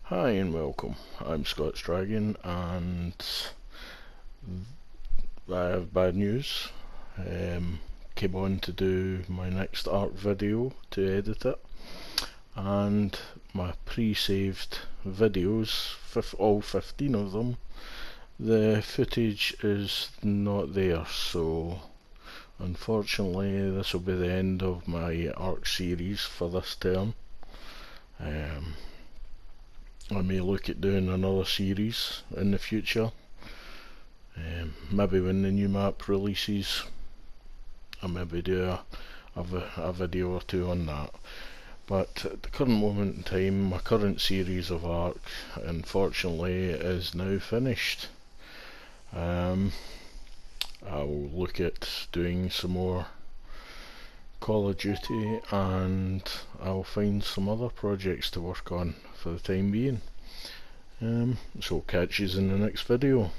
Hi and welcome. I'm Scott's Dragon, and I have bad news. Came on to do my next art video to edit it, and my pre-saved videos, all 15 of them, the footage is not there, so unfortunately this will be the end of my ARK series for this term. I may look at doing another series in the future. Maybe when the new map releases, I'll maybe do a video or two on that. But at the current moment in time, my current series of ARK, unfortunately, is now finished. I'll look at doing some more Call of Duty, and I'll find some other projects to work on for the time being. So catch you in the next video.